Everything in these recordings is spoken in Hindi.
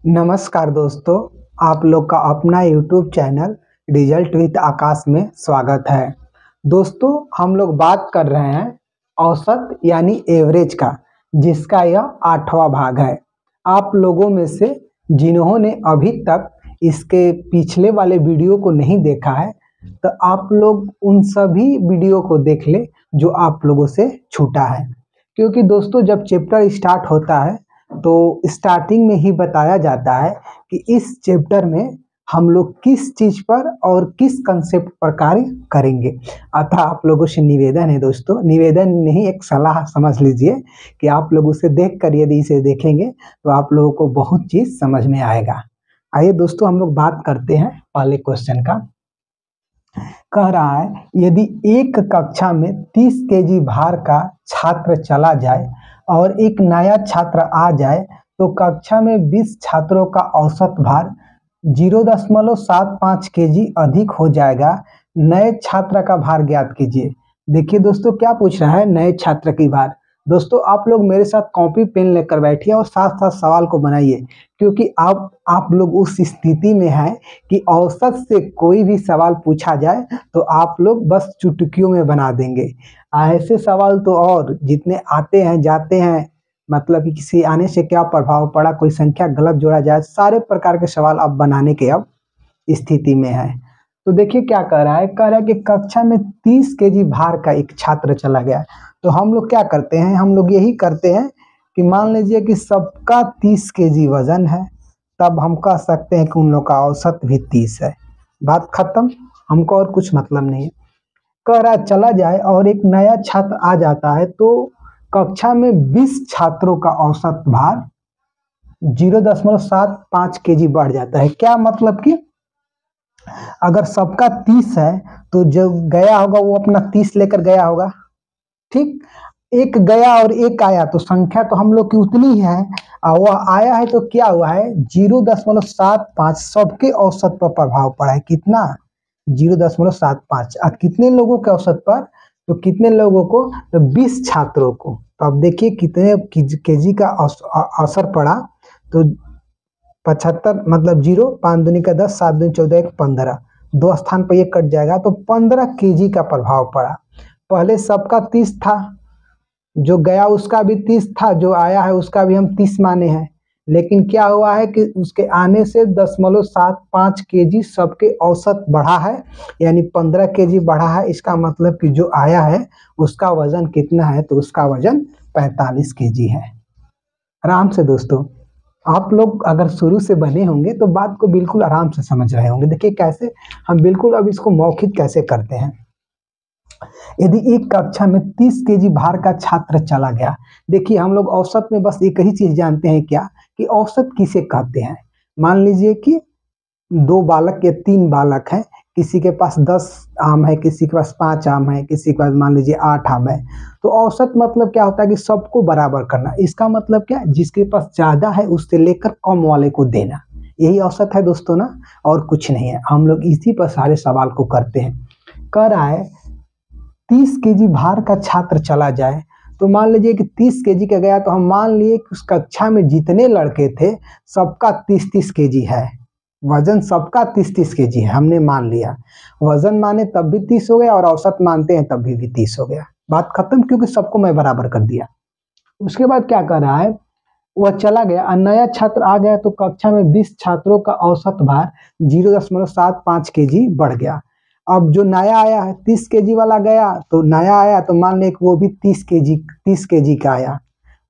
नमस्कार दोस्तों, आप लोग का अपना यूट्यूब चैनल रिजल्ट विद आकाश में स्वागत है। दोस्तों, हम लोग बात कर रहे हैं औसत यानी एवरेज का, जिसका यह 8वां भाग है। आप लोगों में से जिन्होंने अभी तक इसके पिछले वाले वीडियो को नहीं देखा है, तो आप लोग उन सभी वीडियो को देख ले जो आप लोगों से छूटा है। क्योंकि दोस्तों, जब चैप्टर स्टार्ट होता है तो स्टार्टिंग में ही बताया जाता है कि इस चैप्टर में हम लोग किस चीज़ पर और किस कंसेप्ट पर कार्य करेंगे। अतः आप लोगों से निवेदन है दोस्तों, निवेदन नहीं एक सलाह समझ लीजिए कि आप लोग उसे देख कर यदि इसे देखेंगे तो आप लोगों को बहुत चीज़ समझ में आएगा। आइए दोस्तों, हम लोग बात करते हैं पहले क्वेश्चन का। कह रहा है, यदि एक कक्षा में 30 केजी भार का छात्र चला जाए और एक नया छात्र आ जाए तो कक्षा में 20 छात्रों का औसत भार 0.75 केजी अधिक हो जाएगा। नए छात्र का भार ज्ञात कीजिए। देखिए दोस्तों, क्या पूछ रहा है नए छात्र की भार। दोस्तों, आप लोग मेरे साथ कॉपी पेन लेकर बैठिए और साथ साथ सवाल को बनाइए, क्योंकि आप लोग उस स्थिति में हैं कि औसत से कोई भी सवाल पूछा जाए तो आप लोग बस चुटकियों में बना देंगे। ऐसे सवाल तो और जितने आते हैं जाते हैं, मतलब कि किसी आने से क्या प्रभाव पड़ा, कोई संख्या गलत जोड़ा जाए, सारे प्रकार के सवाल अब बनाने के अब स्थिति में है। तो देखिए क्या कह रहा है, कि कक्षा में 30 केजी भार का एक छात्र चला गया। तो हम लोग क्या करते हैं, हम लोग यही करते हैं कि मान लीजिए कि सबका 30 केजी वजन है, तब हम कह सकते हैं कि उन लोग का औसत भी 30 है। बात खत्म, हमको और कुछ मतलब नहीं है। कह रहा चला जाए और एक नया छात्र आ जाता है तो कक्षा में 20 छात्रों का औसत भार 0.75 केजी बढ़ जाता है। क्या मतलब कि अगर सबका 30 है तो जो गया होगा वो अपना 30 लेकर गया होगा, ठीक। एक गया और एक आया तो संख्या तो हम लोग की उतनी ही है, और वह आया है तो क्या हुआ है 0.75 सबके औसत पर प्रभाव पड़ा है। कितना 0.75 और कितने लोगों के औसत पर, तो कितने लोगों को, तो 20 छात्रों को। तो अब देखिए कितने केजी का असर पड़ा, तो 75 मतलब 0, 5 दूनी का 10, 7 दूनी 14, 1 15, 2 स्थान पर ये कट जाएगा तो 15 केजी का प्रभाव पड़ा। पहले सबका 30 था, जो गया उसका भी 30 था, जो आया है उसका भी हम 30 माने हैं। लेकिन क्या हुआ है कि उसके आने से 0.75 केजी सबके औसत बढ़ा है, यानी 15 केजी बढ़ा है। इसका मतलब कि जो आया है उसका वजन कितना है, तो उसका वजन 45 केजी है। आराम से दोस्तों, आप लोग अगर शुरू से बने होंगे तो बात को बिल्कुल आराम से समझ रहे होंगे। देखिए कैसे हम बिल्कुल अब इसको मौखिक कैसे करते हैं। यदि एक कक्षा में 30 केजी भार का छात्र चला गया, देखिए हम लोग औसत में बस एक ही चीज जानते हैं, क्या कि औसत किसे कहते हैं। मान लीजिए कि 2 बालक या 3 बालक हैं, किसी के पास 10 आम है, किसी के पास 5 आम है, किसी के पास मान लीजिए 8 आम है। तो औसत मतलब क्या होता है कि सबको बराबर करना। इसका मतलब क्या, जिसके पास ज्यादा है उससे लेकर कम वाले को देना, यही औसत है दोस्तों ना, और कुछ नहीं है। हम लोग इसी पर सारे सवाल को करते हैं। कह रहा है 30 केजी भार का छात्र चला जाए, तो मान लीजिए कि 30 केजी का गया, तो हम मान लिए कि उस कक्षा में जितने लड़के थे सबका 30-30 केजी है, वजन सबका 30-30 केजी है, हमने मान लिया। वजन माने तब भी 30 हो गया और औसत मानते हैं तब भी 30 हो गया। बात खत्म, क्योंकि सबको मैं बराबर कर दिया। उसके बाद क्या कर रहा है, वह चला गया और नया छात्र आ गया तो कक्षा में 20 छात्रों का औसत भार 0.75 केजी बढ़ गया। अब जो नया आया है 30 केजी वाला गया, तो नया आया तो मान लें कि वो भी 30 केजी का आया।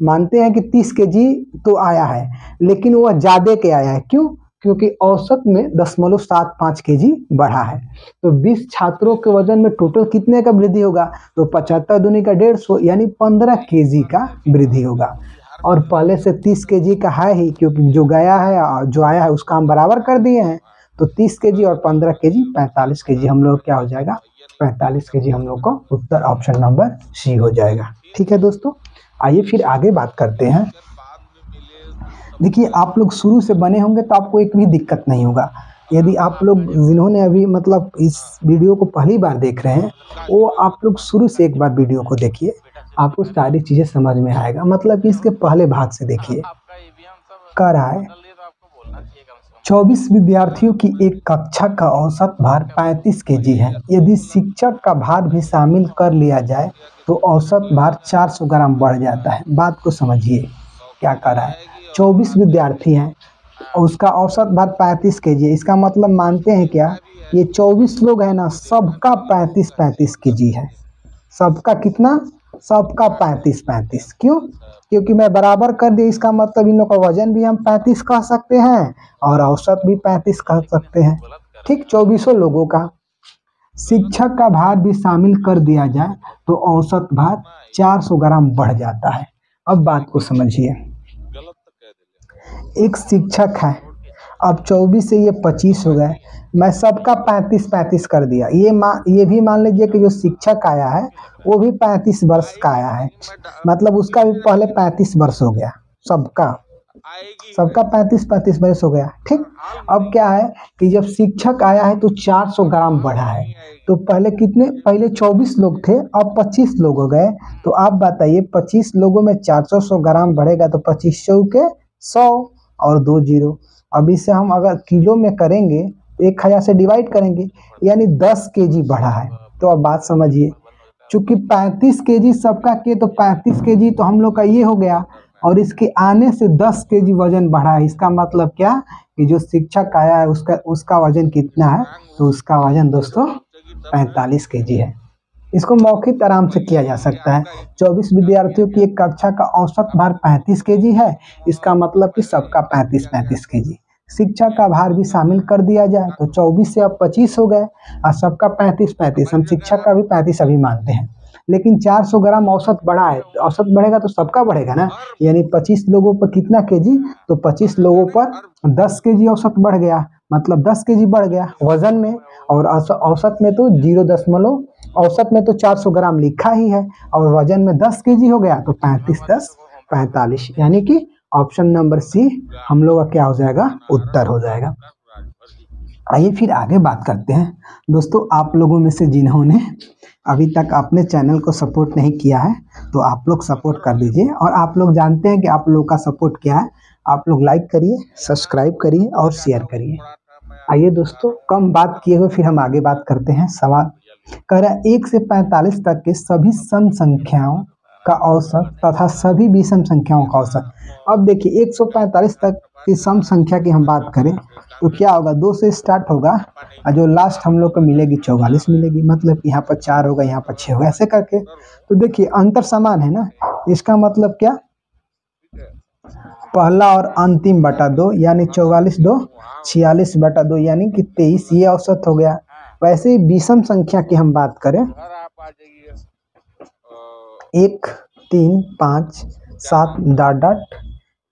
मानते हैं कि 30 केजी तो आया है, लेकिन वह ज्यादा के आया है। क्यों? क्योंकि औसत में 0.75 केजी बढ़ा है। तो 20 छात्रों के वजन में टोटल कितने का वृद्धि होगा, तो 75 दूनी का 150, यानी 15 केजी का वृद्धि होगा। और पहले से 30 केजी का है ही, क्योंकि जो गया है और जो आया है उसका हम बराबर कर दिए हैं। तो 30 केजी और 15 केजी 45 केजी, हम लोग क्या हो जाएगा 45 केजी, हम लोग को उत्तर ऑप्शन नंबर सी हो जाएगा। ठीक है दोस्तों, आइए फिर आगे बात करते हैं। देखिए आप लोग शुरू से बने होंगे तो आपको एक भी दिक्कत नहीं होगा। यदि आप लोग जिन्होंने अभी मतलब इस वीडियो को पहली बार देख रहे हैं, वो आप लोग शुरू से एक बार वीडियो को देखिए, आपको सारी चीज़ें समझ में आएगा। मतलब कि इसके पहले भाग से देखिए। कह रहा है 24 विद्यार्थियों की एक कक्षा का औसत भार 35 केजी है। यदि शिक्षक का भार भी शामिल कर लिया जाए तो औसत भार 400 ग्राम बढ़ जाता है। बात को समझिए क्या कर रहा है। 24 विद्यार्थी हैं और उसका औसत भार 35 केजी है। इसका मतलब मानते हैं क्या, ये 24 लोग हैं ना, सबका 35 केजी है। सबका कितना, सबका 35। क्यों? क्योंकि मैं बराबर कर दिया, इसका मतलब इन लोग का वजन भी हम 35 कह सकते हैं और औसत भी 35 कह सकते हैं। ठीक, 24 लोगों का। शिक्षक का भार भी शामिल कर दिया जाए तो औसत भार 400 ग्राम बढ़ जाता है। अब बात को समझिए। एक शिक्षक है, अब 24 से ये 25 हो गए, मैं सबका 35 कर दिया। ये भी मान लीजिए कि जो शिक्षक आया है वो भी 35 वर्ष का आया है, मतलब उसका भी पहले 35 वर्ष हो गया। सबका 35 वर्ष हो गया। ठीक, अब क्या है कि जब शिक्षक आया है तो 400 ग्राम बढ़ा है। तो पहले कितने, पहले 24 लोग थे, अब 25 लोग हो गए। तो आप बताइए 25 लोगों में 400 ग्राम बढ़ेगा तो 25 चौके 100 और 2 जीरो। अब इसे हम अगर किलो में करेंगे, 1000 से डिवाइड करेंगे, यानी 10 केजी बढ़ा है। तो अब बात समझिए, चूंकि 35 केजी सबका के, तो 35 केजी तो हम लोग का ये हो गया, और इसके आने से 10 केजी वजन बढ़ा है। इसका मतलब क्या कि जो शिक्षक आया है उसका वजन कितना है, तो उसका वजन दोस्तों 45 केजी है। इसको मौखिक आराम से किया जा सकता है। 24 विद्यार्थियों की एक कक्षा का औसत भार 35 केजी है। इसका मतलब कि सबका 35 केजी। शिक्षक का भार भी शामिल कर दिया जाए तो 24 से अब 25 हो गए और सबका 35। हम शिक्षक का भी 35 अभी मानते हैं, लेकिन 400 ग्राम औसत बढ़ा है। औसत बढ़ेगा तो सबका बढ़ेगा ना, यानी 25 लोगों पर कितना केजी, तो 25 लोगों पर 10 केजी औसत बढ़ गया, मतलब 10 केजी बढ़ गया वजन में। और औसत में तो 0 औसत में तो 400 ग्राम लिखा ही है और वजन में 10 केजी हो गया, तो 35 10 45, यानी कि ऑप्शन नंबर सी हम लोग का क्या हो जाएगा, उत्तर हो जाएगा। आइए फिर आगे बात करते हैं। दोस्तों, आप लोगों में से जिन्होंने अभी तक अपने चैनल को सपोर्ट नहीं किया है तो आप लोग सपोर्ट कर दीजिए, और आप लोग जानते हैं कि आप लोगों का सपोर्ट क्या है। आप लोग लाइक करिए, सब्सक्राइब करिए और शेयर करिए। आइए दोस्तों, कम बात किए हुए फिर हम आगे बात करते हैं। सवाल कह रहा है 1 से 45 तक के सभी सम संख्याओं का औसत तथा सभी विषम संख्याओं का औसत। अब देखिए 145 तक की सम संख्या की हम बात करें तो क्या होगा, 2 से स्टार्ट होगा और जो लास्ट हम लोग को मिलेगी 44 मिलेगी, मतलब यहाँ पर 4 होगा, यहाँ पर 6 होगा, ऐसे करके। तो देखिए अंतर समान है ना, इसका मतलब क्या, पहला और अंतिम बटा 2 यानी 44 2 46 बटा 2 यानी कि 23, ये औसत हो गया। वैसे ही विषम संख्या की हम बात करें, 1 3 5 7 डॉट डॉट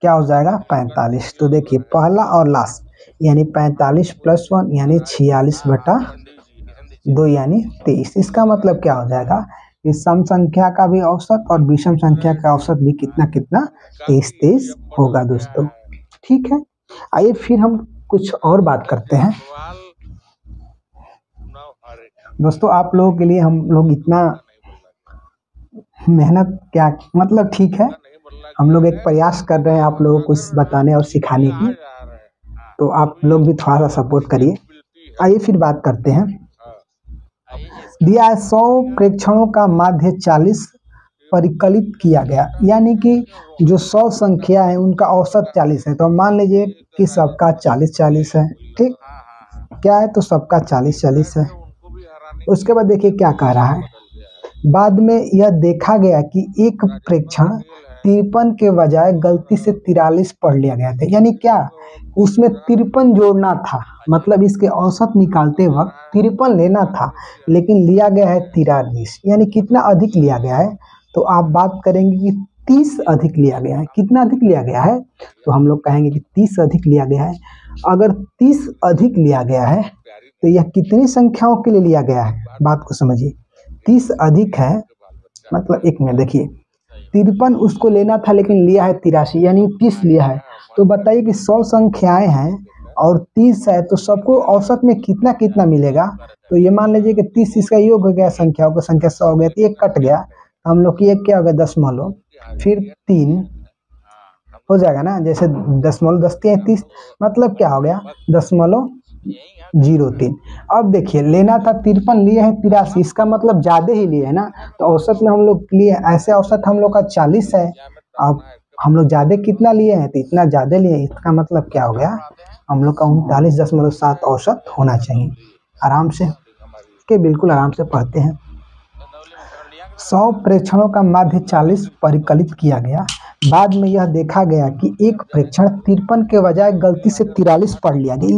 क्या हो जाएगा 45। तो देखिए पहला और लास्ट यानी 45 + 1 यानी 46 बटा 2 यानी 23। इसका मतलब क्या हो जाएगा कि सम संख्या का भी औसत और विषम संख्या का औसत भी कितना कितना 23 होगा दोस्तों। ठीक है, आइए फिर हम कुछ और बात करते हैं। दोस्तों, आप लोगों के लिए हम लोग इतना मेहनत क्या, मतलब ठीक है, हम लोग एक प्रयास कर रहे हैं आप लोगों को बताने और सिखाने की, तो आप लोग भी थोड़ा सा सपोर्ट करिए। आइए फिर बात करते हैं। दिया है 100 प्रेक्षणों का माध्य 40 परिकलित किया गया, यानी कि जो 100 संख्या है उनका औसत 40 है। तो मान लीजिए कि सबका 40 है। ठीक, क्या है, तो सबका 40 है। उसके बाद देखिए क्या कह रहा है, बाद में यह देखा गया कि एक प्रेक्षण 53 के बजाय गलती से 43 पढ़ लिया गया था। यानी क्या, उसमें 53 जोड़ना था, मतलब इसके औसत निकालते वक्त 53 लेना था, लेकिन लिया गया है 43, यानी कितना अधिक लिया गया है। तो आप बात करेंगे कि 30 अधिक लिया गया है। कितना अधिक लिया गया है, तो हम लोग कहेंगे कि 30 अधिक लिया गया है। अगर 30 अधिक लिया गया है तो यह कितनी संख्याओं के लिए लिया गया है, बात को समझिए। 30 अधिक है, मतलब एक मिनट देखिए, 53 उसको लेना था लेकिन लिया है 83, यानी 30 लिया है। तो बताइए कि 100 संख्याएं हैं और 30 है, तो सबको औसत में कितना कितना मिलेगा। तो ये मान लीजिए कि 30 इसका योग हो गया, संख्याओं का संख्या 100 हो गया, तो एक कट गया, हम लोग की एक क्या हो गया 10 मान लो, फिर 3 हो जाएगा ना, जैसे 10.10 मतलब क्या हो गया 0.03। अब देखिए लेना था 53, लिए है 83, इसका मतलब ज्यादा ही लिए है ना, तो औसत में हम लोग लिए, ऐसे औसत हम लोग का 40 है। अब हम लोग ज्यादा कितना लिए हैं, तो इतना ज्यादा लिए, इसका मतलब क्या हो गया हम लोग का 39.7 औसत होना चाहिए। आराम से के बिल्कुल आराम से पढ़ते हैं। 100 प्रेक्षणों का माध्य 40 परिकलित किया गया। बाद में यह देखा गया कि एक प्रेक्षण 53 के बजाय गलती से 43 पढ़ लिया गया।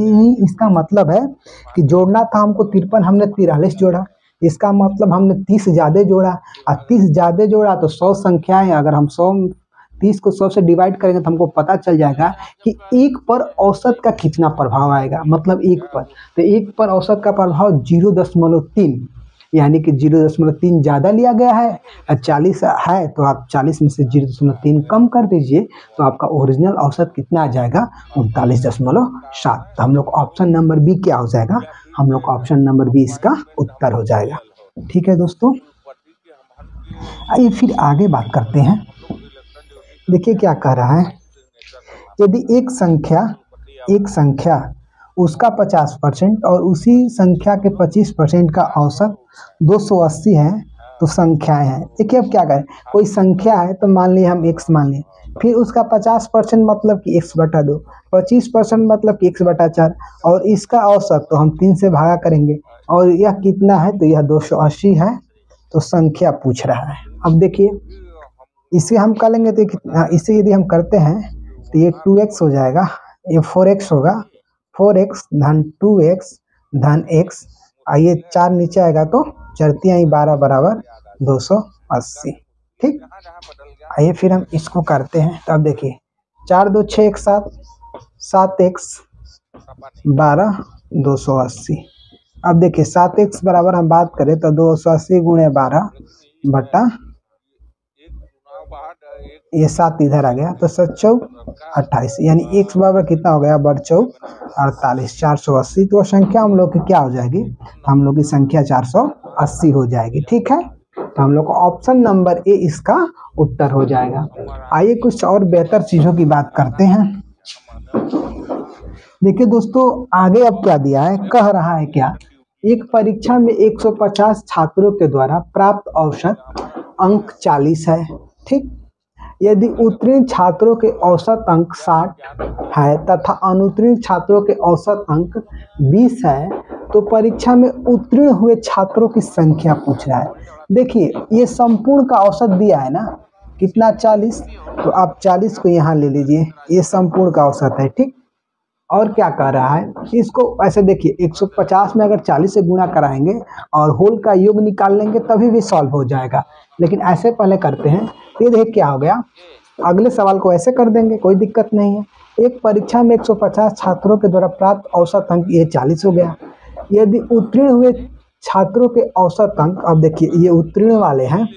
इसका मतलब है कि जोड़ना था हमको 53, हमने 43 जोड़ा। इसका मतलब हमने 30 ज्यादा जोड़ा, और 30 ज्यादा जोड़ा तो 100 संख्याएं, अगर हम 30 को 100 से डिवाइड करेंगे तो हमको पता चल जाएगा कि एक पर औसत का कितना प्रभाव आएगा। मतलब एक पर, तो एक पर औसत का प्रभाव 0.3, यानी कि 0.3 ज़्यादा लिया गया है। 40 है तो आप 40 में से 0.3 कम कर दीजिए, तो आपका ओरिजिनल औसत कितना आ जाएगा 39.7। तो हम लोग ऑप्शन नंबर बी क्या हो जाएगा, हम लोग ऑप्शन नंबर बी इसका उत्तर हो जाएगा। ठीक है दोस्तों, आइए फिर आगे बात करते हैं। देखिए क्या कह रहा है, यदि एक संख्या उसका 50% और उसी संख्या के 25% का औसत 280 है तो संख्याएं हैं। देखिए अब क्या करें, कोई संख्या है तो मान लिया हम x मान लें, फिर उसका 50% मतलब कि x/2, 25% मतलब कि x/4, और इसका औसत तो हम 3 से भागा करेंगे, और यह कितना है तो यह 280 है, तो संख्या पूछ रहा है। अब देखिए इसे हम कर लेंगे तो कितना, इसे यदि हम करते हैं तो ये 2x हो जाएगा, ये 4x होगा, 4x धन 2x धन x, आइए 4 नीचे आएगा तो 4×3 बराबर 280। ठीक, आइए फिर हम इसको करते हैं। तो अब देखिए 4 2 6 1 7, 7x 12 280। अब देखिए 7x बराबर हम बात करें तो 280 गुणे 12 बटा, ये 7 इधर आ गया तो 7 चौक 28, यानी x बराबर कितना हो गया, बड़ चौक 48, 480। तो संख्या हम लोग की क्या हो जाएगी, हम लोग की संख्या 480 हो जाएगी। ठीक है, तो हम लोग को ऑप्शन नंबर ए इसका उत्तर हो जाएगा। आइए कुछ और बेहतर चीजों की बात करते हैं। देखिए दोस्तों आगे अब क्या दिया है, कह रहा है क्या, एक परीक्षा में 150 छात्रों के द्वारा प्राप्त औसत अंक 40 है। ठीक, यदि उत्तीर्ण छात्रों के औसत अंक 60 है तथा अनुत्तीर्ण छात्रों के औसत अंक 20 है, तो परीक्षा में उत्तीर्ण हुए छात्रों की संख्या पूछ रहा है। देखिए ये संपूर्ण का औसत दिया है ना, कितना 40, तो आप 40 को यहाँ ले लीजिए, ये संपूर्ण का औसत है। ठीक, और क्या कह रहा है, इसको ऐसे देखिए 150 में अगर 40 से गुणा कराएंगे और होल का योग निकाल लेंगे तभी भी सॉल्व हो जाएगा, लेकिन ऐसे पहले करते हैं। ये देखिए क्या हो गया, अगले सवाल को ऐसे कर देंगे, कोई दिक्कत नहीं है। एक परीक्षा में 150 छात्रों के द्वारा प्राप्त औसत अंक ये 40 हो गया। यदि उत्तीर्ण हुए छात्रों के औसत अंक, अब देखिए ये उत्तीर्ण वाले हैं,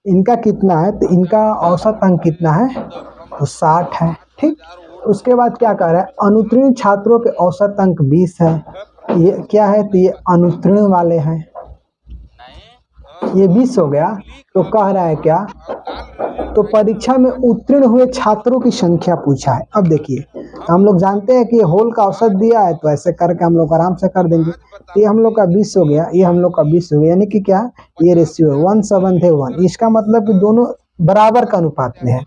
इनका कितना है, तो इनका औसत अंक कितना है, तो 60 है। ठीक, उसके बाद क्या कह रहा है, अनुत्तीर्ण छात्रों के औसत अंक 20 है, ये क्या है, तो ये अनुत्तीर्ण वाले हैं, ये 20 हो गया। तो कह रहा है क्या, तो परीक्षा में उत्तीर्ण हुए छात्रों की संख्या पूछा है। अब देखिए तो हम लोग जानते हैं कि होल का औसत दिया है, तो ऐसे करके हम लोग आराम से कर देंगे। तो ये हम लोग का 20 हो गया, ये हम लोग का 20 हो गया, यानी कि क्या, ये रेशियो है 1:1। इसका मतलब कि दोनों बराबर का अनुपात में है।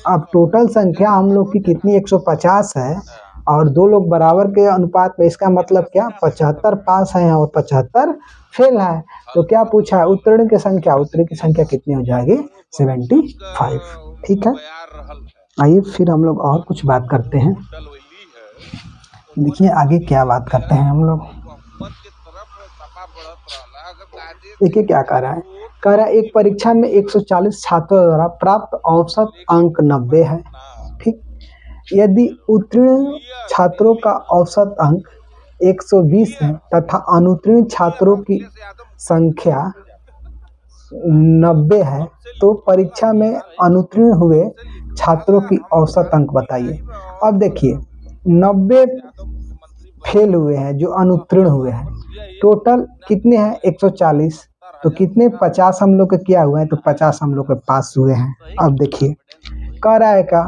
अब टोटल संख्या हम लोग की कितनी 150 है, और दो लोग बराबर के अनुपात में, इसका मतलब क्या 75 पास है और 75 फेल है। तो क्या पूछा है, उत्तीर्ण की संख्या, उत्तीर्ण की संख्या कितनी हो जाएगी 75। ठीक है, आइए फिर हम लोग और कुछ बात करते हैं। देखिए आगे क्या बात करते हैं हम लोग। देखिए क्या कह रहा है, कह रहा है एक परीक्षा में 140 छात्रों द्वारा प्राप्त औसत अंक 90 है। ठीक, यदि उत्तीर्ण छात्रों का औसत अंक 120 है तथा अनुत्तीर्ण छात्रों की संख्या 90 है, तो परीक्षा में अनुत्तीर्ण हुए छात्रों की औसत अंक बताइए। अब देखिए 90 फेल हुए हैं, जो अनुत्तीर्ण हुए हैं, टोटल कितने हैं 140, तो कितने 50 हम लोग के क्या हुए हैं, तो 50 हम लोग के पास हुए हैं। अब देखिए कह रहा है का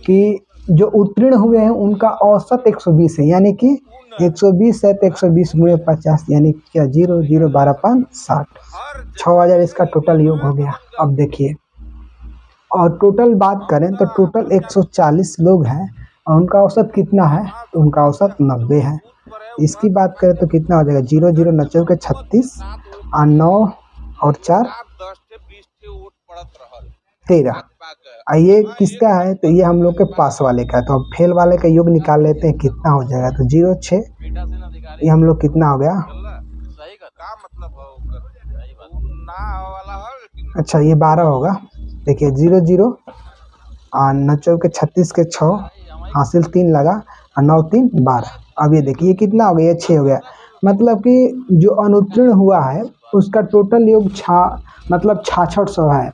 कि जो उत्तीर्ण हुए हैं उनका औसत 120 है, यानी कि 120 है तो 120 गुणे 50 यानी क्या 0 0 12 5 60, 6000 इसका टोटल योग हो गया। अब देखिए और टोटल बात करें तो टोटल 140 लोग हैं और उनका औसत कितना है, तो उनका औसत 90 है। इसकी बात करें तो कितना हो जाएगा 0 0 9 के 36 और 9 और 4 13। ये किसका है, तो ये हम लोग के पास वाले का है। तो अब फेल वाले का योग निकाल लेते हैं कितना हो जाएगा, तो 0 6 ये हम लोग कितना हो गया, अच्छा ये 12 होगा। देखिए 0 0 और 9 के 36 के 6 हासिल 3 लगा और 9 3 12। अब ये देखिए कितना हो गया, ये 6 हो गया। मतलब कि जो अनुत्तीर्ण हुआ है उसका टोटल योग मतलब 6600 है।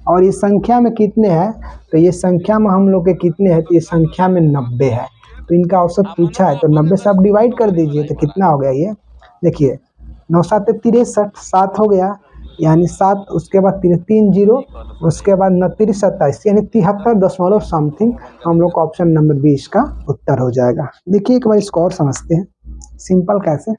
और ये संख्या में कितने हैं, तो ये संख्या में हम लोग के कितने हैं, तो ये संख्या में 90 है। तो इनका औसत पूछा है तो 90 से आप डिवाइड कर दीजिए तो कितना हो गया, ये देखिए 9 7 63 7 हो गया, यानी 7 उसके बाद 3 0 उसके बाद 29 27 यानी 73 दशमलव समथिंग हम लोग का ऑप्शन नंबर 20 का उत्तर हो जाएगा। देखिए एक बार इसको और समझते हैं सिंपल कैसे।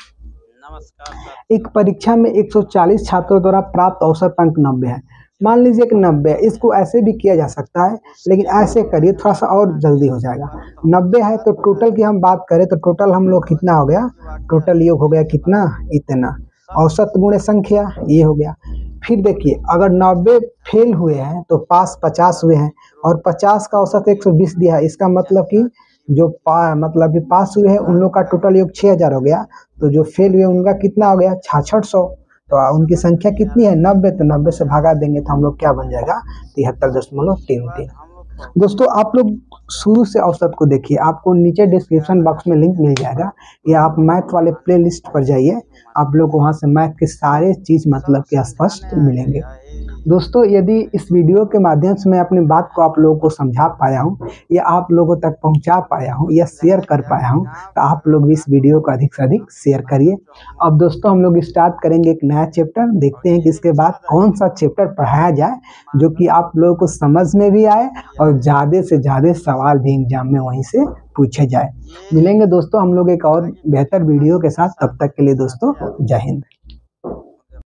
एक परीक्षा में 140 छात्रों द्वारा प्राप्त औसत अंक 90 है। मान लीजिए कि 90 है, इसको ऐसे भी किया जा सकता है लेकिन ऐसे करिए थोड़ा सा और जल्दी हो जाएगा। 90 है तो टोटल की हम बात करें तो टोटल हम लोग कितना हो गया, टोटल योग हो गया कितना, इतना, औसत गुणे संख्या ये हो गया। फिर देखिए अगर 90 फेल हुए हैं तो पास 50 हुए हैं और 50 का औसत 120 दिया है, इसका मतलब कि जो मतलब कि पास हुए हैं उन लोग का टोटल योग 6000 हो गया। तो जो फेल हुए उनका कितना हो गया 6600। तो उनकी संख्या कितनी है 90, तो 90 से भागा देंगे तो हम लोग क्या बन जाएगा 73.33। दोस्तों आप लोग शुरू से औसत को देखिए, आपको नीचे डिस्क्रिप्शन बॉक्स में लिंक मिल जाएगा या आप मैथ वाले प्लेलिस्ट पर जाइए, आप लोग वहां से मैथ के सारे चीज़ मतलब कि स्पष्ट मिलेंगे। दोस्तों यदि इस वीडियो के माध्यम से मैं अपनी बात को आप लोगों को समझा पाया हूँ या आप लोगों तक पहुँचा पाया हूँ या शेयर कर पाया हूँ, तो आप लोग भी इस वीडियो को अधिक से अधिक शेयर करिए। अब दोस्तों हम लोग स्टार्ट करेंगे एक नया चैप्टर, देखते हैं कि इसके बाद कौन सा चैप्टर पढ़ाया जाए जो कि आप लोगों को समझ में भी आए और ज़्यादा से ज़्यादा सवाल भी एग्जाम में वहीं से पूछे जाए। मिलेंगे दोस्तों हम लोग एक और बेहतर वीडियो के साथ, तब तक के लिए दोस्तों जय हिंद।